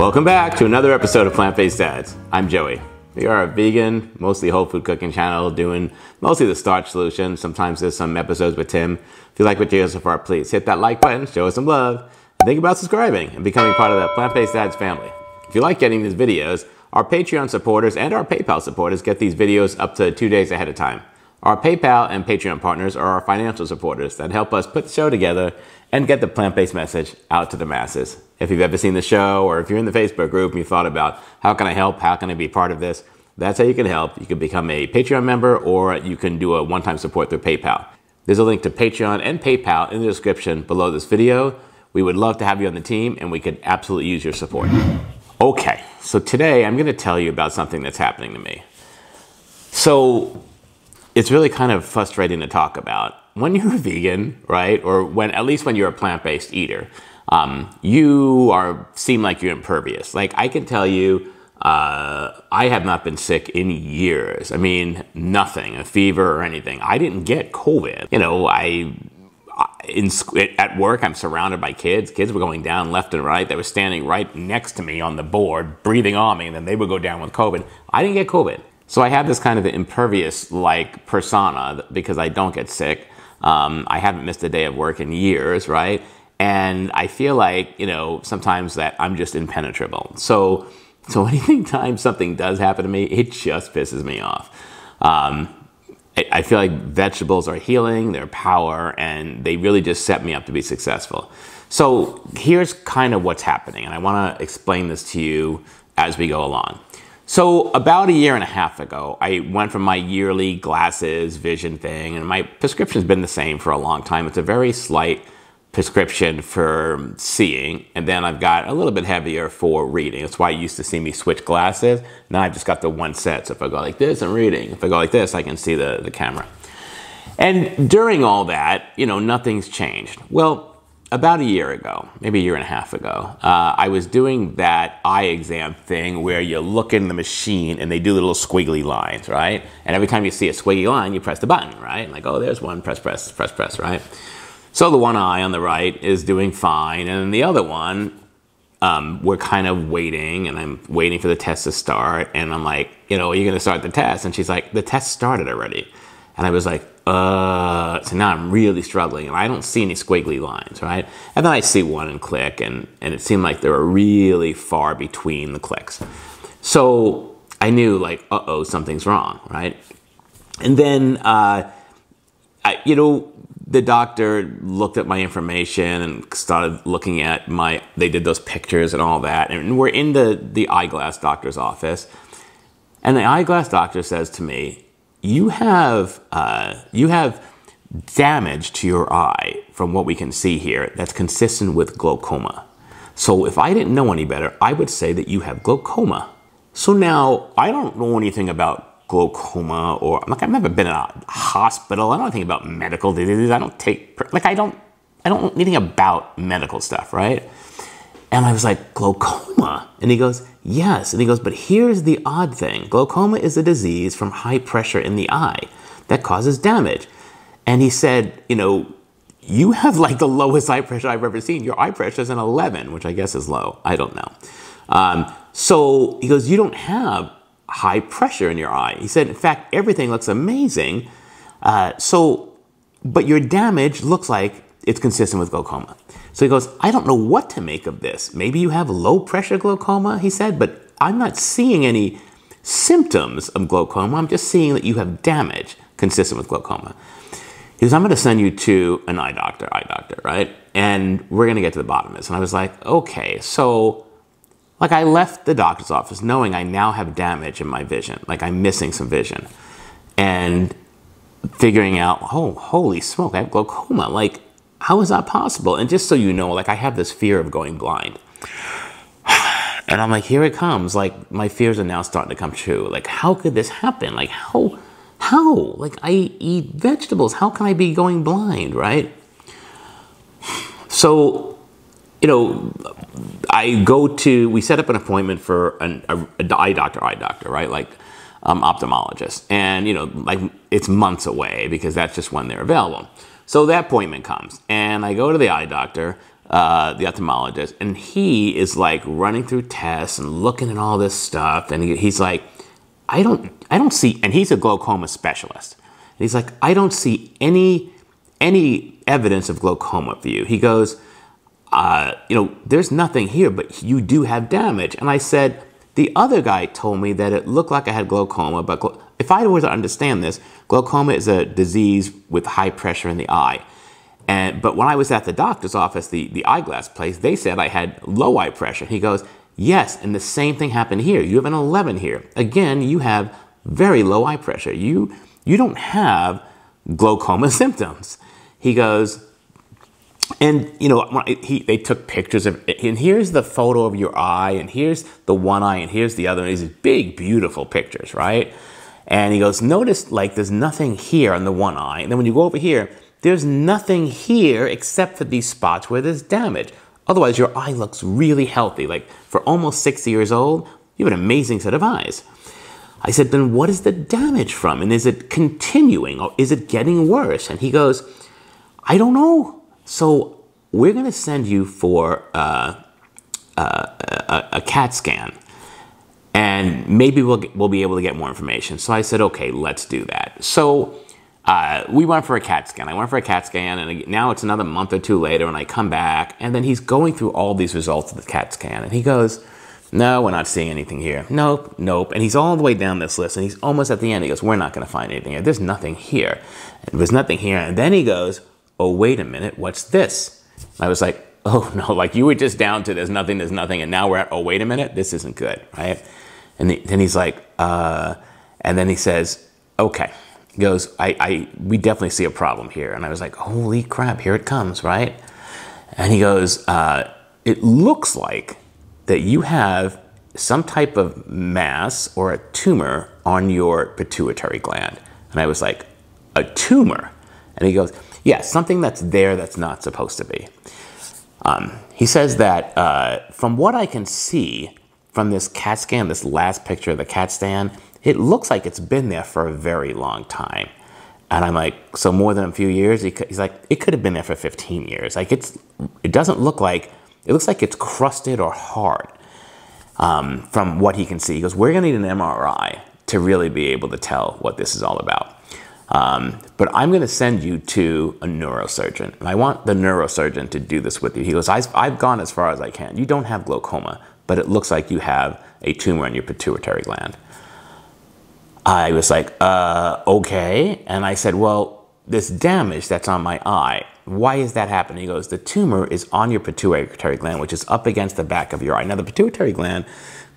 Welcome back to another episode of Plant-Based Dads. I'm Joey. We are a vegan, mostly whole food cooking channel doing mostly the starch solution. Sometimes there's some episodes with Tim. If you like what you hear so far, please hit that like button, show us some love, and think about subscribing and becoming part of the Plant-Based Dads family. If you like getting these videos, our Patreon supporters and our PayPal supporters get these videos up to 2 days ahead of time. Our PayPal and Patreon partners are our financial supporters that help us put the show together and get the plant-based message out to the masses. If you've ever seen the show, or if you're in the Facebook group and you thought about how can I help, how can I be part of this, that's how you can help. You can become a Patreon member, or you can do a one-time support through PayPal. There's a link to Patreon and PayPal in the description below this video. We would love to have you on the team, and we could absolutely use your support. Okay, so today I'm going to tell you about something that's happening to me. So it's really kind of frustrating to talk about. When you're a vegan, right, or at least when you're a plant-based eater, you seem like you're impervious. Like, I can tell you, I have not been sick in years. I mean, nothing, a fever or anything. I didn't get COVID. You know, at work, I'm surrounded by kids. Kids were going down left and right. They were standing right next to me on the board, breathing on me, and then they would go down with COVID. I didn't get COVID. So I have this kind of impervious-like persona because I don't get sick. I haven't missed a day of work in years, right? And I feel like, you know, sometimes that I'm just impenetrable. So anytime something does happen to me, it just pisses me off. I feel like vegetables are healing, they're power, and they really just set me up to be successful. So here's kind of what's happening, and I want to explain this to you as we go along. So about 1.5 years ago, I went from my yearly glasses vision thing, and my prescription's been the same for a long time. It's a very slight prescription for seeing, and then I've got a little bit heavier for reading. That's why you used to see me switch glasses. Now I've just got the one set. So if I go like this, I'm reading. If I go like this, I can see the camera. And during all that, you know, nothing's changed. Well, about 1 year ago, maybe 1.5 years ago, I was doing that eye exam thing where you look in the machine and they do the little squiggly lines, right? And every time you see a squiggly line, you press the button, right? Like, oh, there's one, press, right? So the one eye on the right is doing fine, and then the other one, we're kind of waiting, and I'm waiting for the test to start, and I'm like, you know, are you going to start the test? And she's like, the test started already. And I was like, so now I'm really struggling, and I don't see any squiggly lines, right? And then I see one and click, and it seemed like they were really far between the clicks. So I knew, like, uh-oh, something's wrong, right? And then, you know, the doctor looked at my information and started looking at they did those pictures and all that. And we're in the eyeglass doctor's office. And the eyeglass doctor says to me, you have damage to your eye from what we can see here that's consistent with glaucoma. So if I didn't know any better, I would say that you have glaucoma. So now I don't know anything about glaucoma, or like, I've never been in a hospital. I don't know anything about medical diseases. I don't know anything about medical stuff, right? And I was like, glaucoma? And he goes, yes. And he goes, but here's the odd thing. Glaucoma is a disease from high pressure in the eye that causes damage. And he said, you know, you have like the lowest eye pressure I've ever seen. Your eye pressure is an 11, which I guess is low. I don't know. So he goes, you don't have high pressure in your eye. He said, in fact, everything looks amazing. But your damage looks like it's consistent with glaucoma. So he goes, I don't know what to make of this. Maybe you have low pressure glaucoma, he said, but I'm not seeing any symptoms of glaucoma. I'm just seeing that you have damage consistent with glaucoma. He goes, I'm going to send you to an eye doctor, right? And we're going to get to the bottom of this. And I was like, okay, so like I left the doctor's office knowing I now have damage in my vision. Like I'm missing some vision. And figuring out, oh, holy smoke, I have glaucoma. Like, how is that possible? And just so you know, like I have this fear of going blind. And I'm like, here it comes. Like my fears are now starting to come true. Like, how could this happen? Like, how? Like I eat vegetables. How can I be going blind, right? So, you know, we set up an appointment for an eye doctor, right? Like ophthalmologist. And, you know, like it's months away because that's just when they're available. So that appointment comes, and I go to the eye doctor. the ophthalmologist, and he is like running through tests and looking at all this stuff, and he's like, I don't see, and he's a glaucoma specialist. And he's like, I don't see any evidence of glaucoma for you. He goes, there's nothing here, but you do have damage. And I said, the other guy told me that it looked like I had glaucoma, but if I were to understand this, glaucoma is a disease with high pressure in the eye. But when I was at the doctor's office, the eyeglass place, they said I had low eye pressure. He goes, yes, and the same thing happened here. You have an 11 here. Again, you have very low eye pressure. You don't have glaucoma symptoms. He goes, and they took pictures of it, and here's the photo of your eye, and here's the one eye, and here's the other, and these big, beautiful pictures, right? And he goes, notice like there's nothing here on the one eye, and then when you go over here, there's nothing here except for these spots where there's damage. Otherwise, your eye looks really healthy. Like for almost 60 years old, you have an amazing set of eyes. I said, then what is the damage from? And is it continuing or is it getting worse? And he goes, I don't know. So we're going to send you for a CAT scan. And maybe we'll be able to get more information. So I said, okay, let's do that. So we went for a CAT scan. I went for a CAT scan, and now it's another month or two later, and I come back, and then he's going through all these results of the CAT scan, and he goes, no, we're not seeing anything here. Nope, nope. And he's all the way down this list, and he's almost at the end. He goes, we're not going to find anything here. There's nothing here. And there's nothing here. And then he goes, oh, wait a minute, what's this? I was like, oh, no, like you were just down to there's nothing, and now we're at, oh, wait a minute, this isn't good, right? And then he's like, and then he says, okay. He goes, we definitely see a problem here. And I was like, holy crap, here it comes, right? And he goes, it looks like that you have some type of mass or a tumor on your pituitary gland. And I was like, a tumor? And he goes, yeah, something that's there that's not supposed to be. He says that from what I can see from this CAT scan, this last picture of the CAT scan, it looks like it's been there for a very long time. And I'm like, so more than a few years? He's like, it could have been there for 15 years. Like it doesn't look like, it looks like it's crusted or hard from what he can see. He goes, we're gonna need an MRI to really be able to tell what this is all about. But I'm gonna send you to a neurosurgeon. And I want the neurosurgeon to do this with you. He goes, I've gone as far as I can. You don't have glaucoma, but it looks like you have a tumor in your pituitary gland. I was like, okay. And I said, well, this damage that's on my eye, why is that happening? He goes, the tumor is on your pituitary gland, which is up against the back of your eye. Now, the pituitary gland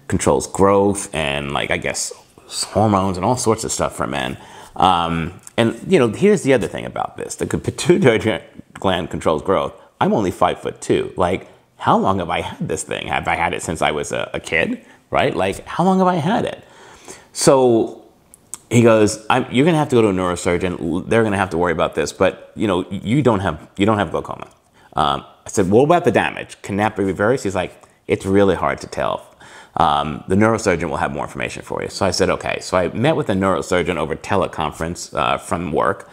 controls growth and, like, I guess, hormones and all sorts of stuff for men. And, here's the other thing about this. The pituitary gland controls growth. I'm only 5'2". Like, how long have I had this thing? Have I had it since I was a kid, right? Like, how long have I had it? So he goes, you're going to have to go to a neurosurgeon. They're going to have to worry about this, but you don't have glaucoma. I said, what about the damage? Can that be reversed? He's like, it's really hard to tell. The neurosurgeon will have more information for you. So I said, okay. So I met with a neurosurgeon over teleconference from work,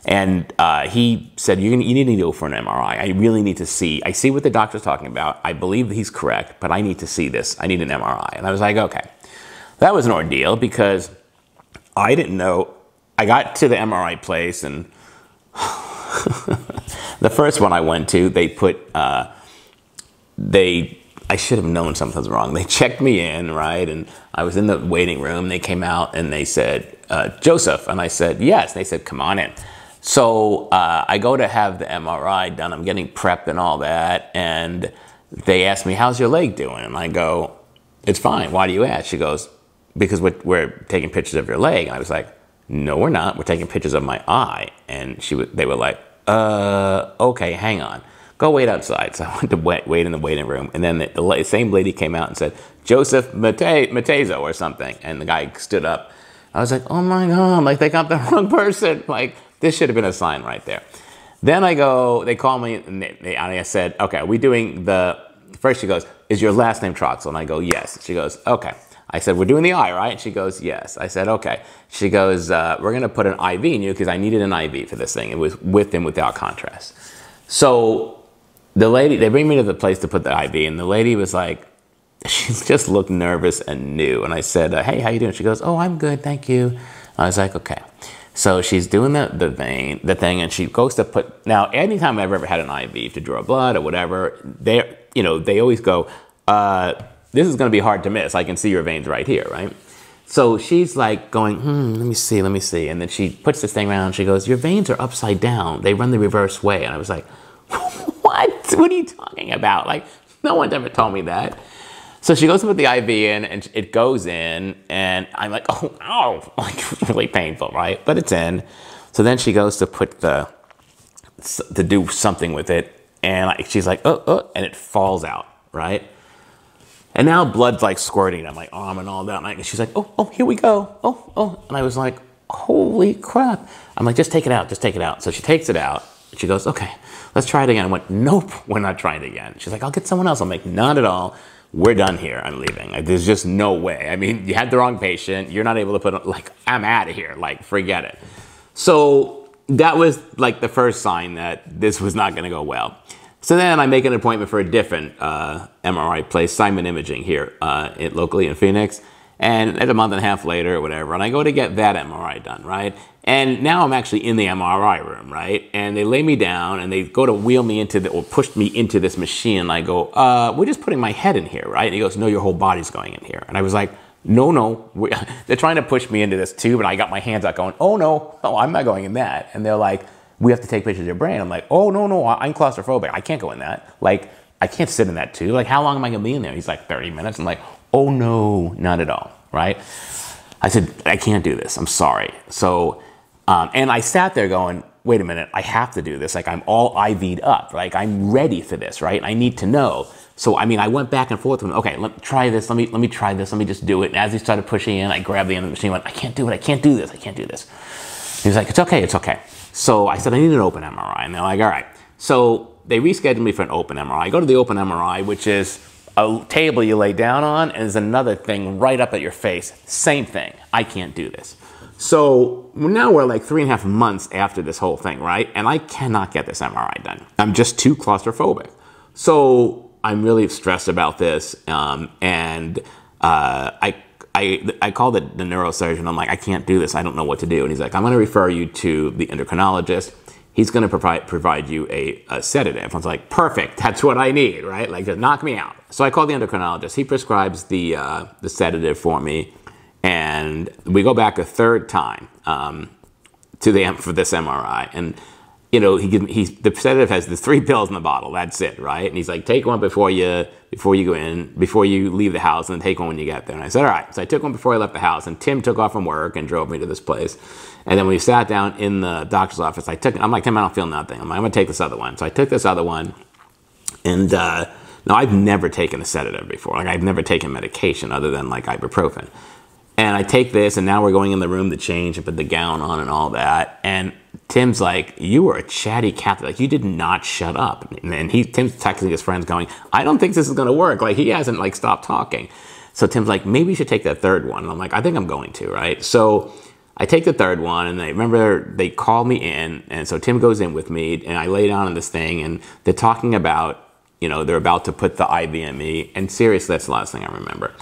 and he said, you need to go for an MRI. I really need to see. I see what the doctor's talking about. I believe that he's correct, but I need to see this. I need an MRI. And I was like, okay. That was an ordeal because I didn't know. I got to the MRI place, and the first one I went to, they put, I should have known something was wrong. They checked me in, right? And I was in the waiting room. They came out and they said, Joseph. And I said, yes. And they said, come on in. So I go to have the MRI done. I'm getting prepped and all that. And they asked me, how's your leg doing? And I go, it's fine. Why do you ask? She goes, because we're taking pictures of your leg. And I was like, no, we're not. We're taking pictures of my eye. And they were like, okay, hang on. Go wait outside. So I went to wait in the waiting room. And then the same lady came out and said, Joseph Matezo or something. And the guy stood up. I was like, oh my God, like they got the wrong person. Like this should have been a sign right there. Then they call me and I said, okay, are we doing first she goes, is your last name Troxel? And I go, yes. She goes, okay. I said, we're doing the eye, right? She goes, yes. I said, okay. She goes, we're going to put an IV in you because I needed an IV for this thing. It was with and without contrast. So the lady, they bring me to the place to put the IV, and the lady was like, she just looked nervous and new. And I said, hey, how you doing? She goes, oh, I'm good, thank you. I was like, okay. So she's doing the thing, and she goes to put, now anytime I've ever had an IV to draw blood or whatever, they always go, this is gonna be hard to miss. I can see your veins right here, right? So she's like going, let me see. And then she puts this thing around and she goes, your veins are upside down. They run the reverse way. And I was like, what? What are you talking about? Like, no one's ever told me that. So she goes to put the IV in, and it goes in, and I'm like, oh, ow, like really painful, right? But it's in. So then she goes to put to do something with it, and she's like, and it falls out, right? And now blood's like squirting on my arm and all that. And she's like, oh, here we go. Oh. And I was like, holy crap. I'm like, just take it out, just take it out. So she takes it out. She goes, okay, let's try it again. I went, nope, we're not trying it again. She's like, I'll get someone else. I'm like, not at all. We're done here. I'm leaving. Like, there's just no way. I mean, you had the wrong patient. You're not able to put, like, I'm out of here. Like, forget it. So that was like the first sign that this was not going to go well. So then I make an appointment for a different MRI place, Simon Imaging here locally in Phoenix. And a month and a half later or whatever, and I go to get that MRI done, right? And now I'm actually in the MRI room, right? And they lay me down and they go to wheel me into or push me into this machine. And I go, we're just putting my head in here, right? And he goes, no, your whole body's going in here. And I was like, no, they're trying to push me into this tube. And I got my hands out going, oh no, I'm not going in that. And they're like, we have to take pictures of your brain. I'm like, oh no, I'm claustrophobic. I can't go in that. Like, I can't sit in that tube. Like, how long am I gonna be in there? He's like, 30 minutes. I'm like, oh no, not at all, right? I said, I can't do this, I'm sorry. So, and I sat there going, wait a minute, I have to do this. Like, I'm all IV'd up, like I'm ready for this, right? I need to know. So, I mean, I went back and forth with him, okay, let me try this, let me try this, let me just do it. And as he started pushing in, I grabbed the end of the machine, went, I can't do it, I can't do this, I can't do this. He was like, it's okay. So I said, I need an open MRI. And they're like, all right. So they rescheduled me for an open MRI. I go to the open MRI, which is a table you lay down on, and there's another thing right up at your face. Same thing. I can't do this. So now we're like 3.5 months after this whole thing, right? And I cannot get this MRI done. I'm just too claustrophobic. So I'm really stressed about this. I called the neurosurgeon. I'm like, I can't do this. I don't know what to do. And he's like, I'm going to refer you to the endocrinologist. He's going to provide you a sedative. I was like, perfect. That's what I need, right? Like, just knock me out. So I called the endocrinologist. He prescribes the sedative for me. And we go back a third time for this MRI. And, you know, the sedative has the 3 pills in the bottle. That's it, right? And he's like, take one before you go in, before you leave the house, and then take one when you get there. And I said, all right. So I took one before I left the house, and Tim took off from work and drove me to this place. And then when we sat down in the doctor's office, I'm like, Tim, I don't feel nothing. I'm like, I'm gonna take this other one. So I took this other one, and now I've never taken a sedative before. Like, I've never taken medication other than like ibuprofen. And I take this, and now we're going in the room to change and put the gown on and all that. And Tim's like, you were a chatty cat. Like, you did not shut up. And Tim's texting his friends going, I don't think this is going to work. Like, he hasn't like stopped talking. So Tim's like, maybe you should take that third one. And I'm like, I think I'm going to, right? So I take the third one, and I remember they called me in. And so Tim goes in with me, and I lay down on this thing, and they're talking about, you know, they're about to put the IV in me. And seriously, that's the last thing I remember.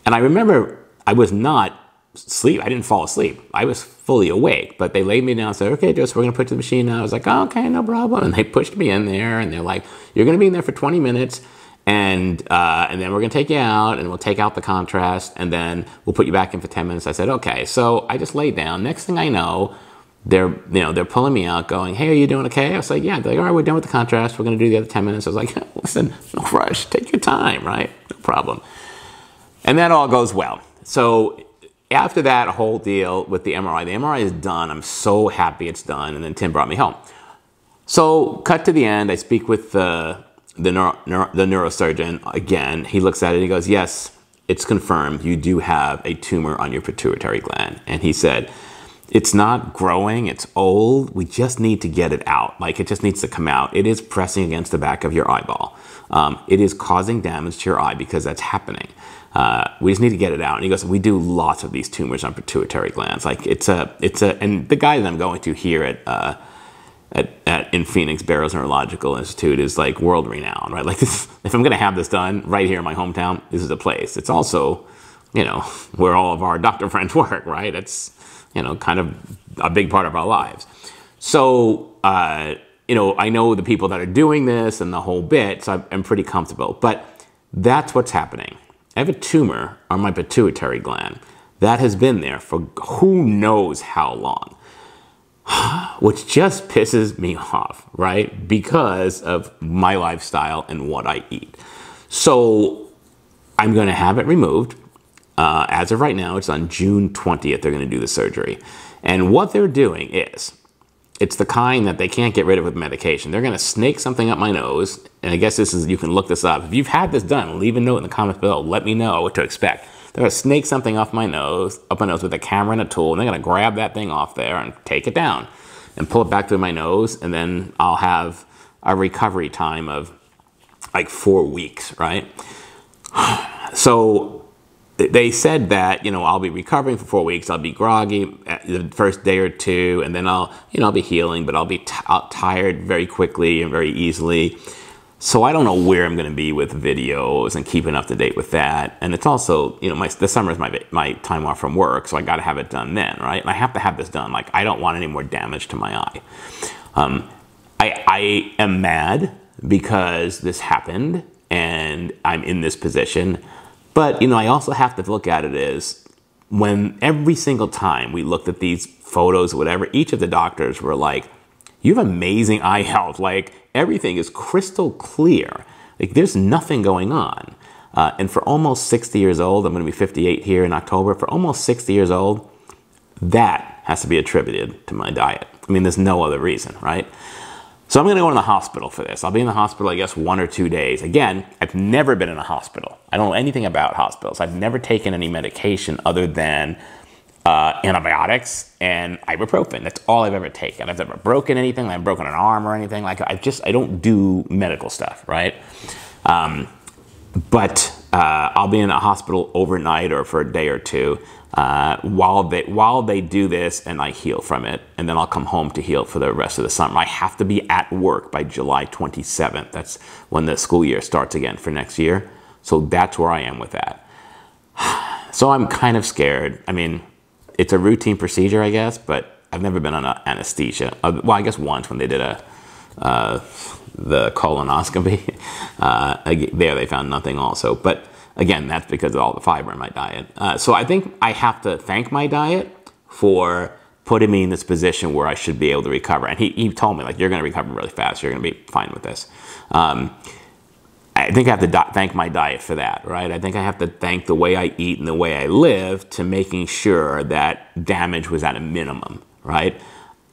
And I remember I was not asleep. I didn't fall asleep. I was fully awake, but they laid me down and said, okay, Joseph, we're going to put you in the machine now. I was like, oh, okay, no problem. And they pushed me in there, and they're like, you're going to be in there for 20 minutes, and then we're going to take you out, and we'll take out the contrast, and then we'll put you back in for 10 minutes. I said, okay. So I just laid down. Next thing I know, they're pulling me out going, hey, are you doing okay? I was like, yeah. They're like, all right, we're done with the contrast. We're going to do the other 10 minutes. I was like, listen, no rush. Take your time, right? No problem. And that all goes well. So after that whole deal with the MRI is done. I'm so happy it's done. And then Tim brought me home. So cut to the end. I speak with the neurosurgeon again. He looks at it and he goes, yes, it's confirmed. You do have a tumor on your pituitary gland. And he said, it's not growing. It's old. We just need to get it out. Like, it just needs to come out. It is pressing against the back of your eyeball. It is causing damage to your eye because that's happening. We just need to get it out. And he goes, we do lots of these tumors on pituitary glands. Like, and the guy that I'm going to here at in Phoenix, Barrows Neurological Institute is like world renowned, right? Like this, if I'm going to have this done right here in my hometown, this is a place. It's also, you know, where all of our doctor friends work, right? It's, you know, kind of a big part of our lives. So, you know, I know the people that are doing this and the whole bit, so I'm pretty comfortable. But that's what's happening. I have a tumor on my pituitary gland that has been there for who knows how long, which just pisses me off, right? Because of my lifestyle and what I eat. So I'm going to have it removed. As of right now, it's on June 20th, they're going to do the surgery. And what they're doing is, it's the kind that they can't get rid of with medication. They're going to snake something up my nose. And I guess this is, you can look this up. If you've had this done, leave a note in the comments below. Let me know what to expect. They're going to snake something off my nose, up my nose with a camera and a tool. And they're going to grab that thing off there and take it down and pull it back through my nose. And then I'll have a recovery time of like 4 weeks, right? So they said that, you know, I'll be recovering for 4 weeks. I'll be groggy the first day or two, and then I'll be healing, but I'll be tired very quickly and very easily. So I don't know where I'm going to be with videos and keeping up to date with that. And it's also, you know, the summer is my time off from work, so I got to have it done then, right? And I have to have this done. Like, I don't want any more damage to my eye. I am mad because this happened and I'm in this position. But, you know, I also have to look at it as when every single time we looked at these photos or whatever, each of the doctors were like, you have amazing eye health. Like, everything is crystal clear. Like, there's nothing going on. And for almost 60 years old, I'm going to be 58 here in October. For almost 60 years old, that has to be attributed to my diet. I mean, there's no other reason, right? So I'm going to go in the hospital for this. I'll be in the hospital, I guess, 1 or 2 days. Again, I've never been in a hospital. I don't know anything about hospitals. I've never taken any medication other than antibiotics and ibuprofen. That's all I've ever taken. I've never broken anything. I've broken an arm or anything. Like, I don't do medical stuff, right? But I'll be in a hospital overnight or for a day or two while they do this and I heal from it. And then I'll come home to heal for the rest of the summer. I have to be at work by July 27th. That's when the school year starts again for next year. So that's where I am with that. So I'm kind of scared. I mean, it's a routine procedure, I guess, but I've never been on anesthesia. Well, I guess once when they did the colonoscopy. There they found nothing also. But again, that's because of all the fiber in my diet. So I think I have to thank my diet for putting me in this position where I should be able to recover. And he told me, like, you're going to recover really fast. You're going to be fine with this. I think I have to thank my diet for that, right? I think I have to thank the way I eat and the way I live to making sure that damage was at a minimum, right?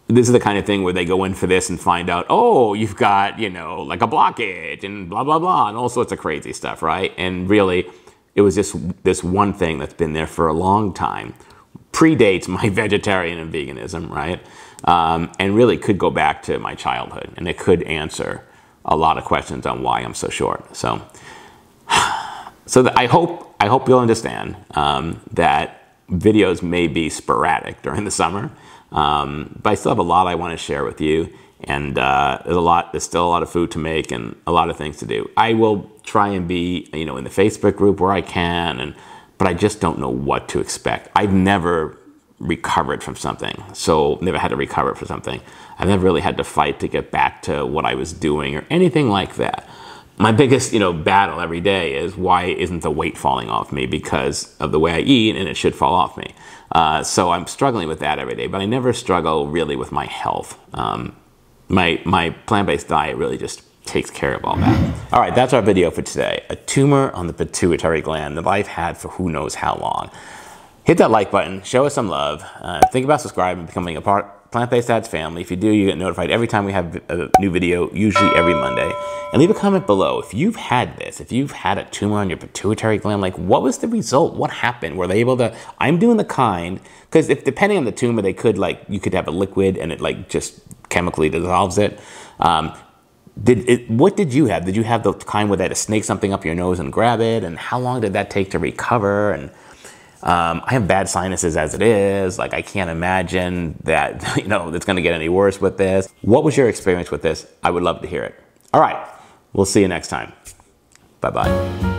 This is the kind of thing where they go in for this and find out, oh, you've got, you know, like a blockage and blah, blah, blah, and all sorts of crazy stuff, right? And really, it was just this one thing that's been there for a long time, predates my vegetarian and veganism, right? And really could go back to my childhood, and it could answer a lot of questions on why I'm so short. So I hope you'll understand that videos may be sporadic during the summer. But I still have a lot I want to share with you, and there's still a lot of food to make and a lot of things to do. I will try and be, you know, in the Facebook group where I can, but I just don't know what to expect. I've never recovered from something, so never had to recover from something. I've never really had to fight to get back to what I was doing or anything like that. My biggest, you know, battle every day is why isn't the weight falling off me because of the way I eat, and it should fall off me. So I'm struggling with that every day, but I never struggle really with my health. My plant-based diet really just takes care of all that. All right, that's our video for today. A tumor on the pituitary gland that I've had for who knows how long. Hit that like button, show us some love. Think about subscribing and becoming a part Plant-Based Dads family. If you do, you get notified every time we have a new video, usually every Monday. And leave a comment below if you've had this, if you've had a tumor on your pituitary gland, like what was the result? What happened? Were they able to, I'm doing the kind, because if depending on the tumor, they could like, you could have a liquid and it like just chemically dissolves it. What did you have? Did you have the kind where they had to snake something up your nose and grab it? And how long did that take to recover? And I have bad sinuses as it is. Like, I can't imagine that, you know, it's going to get any worse with this. What was your experience with this? I would love to hear it. All right. We'll see you next time. Bye-bye.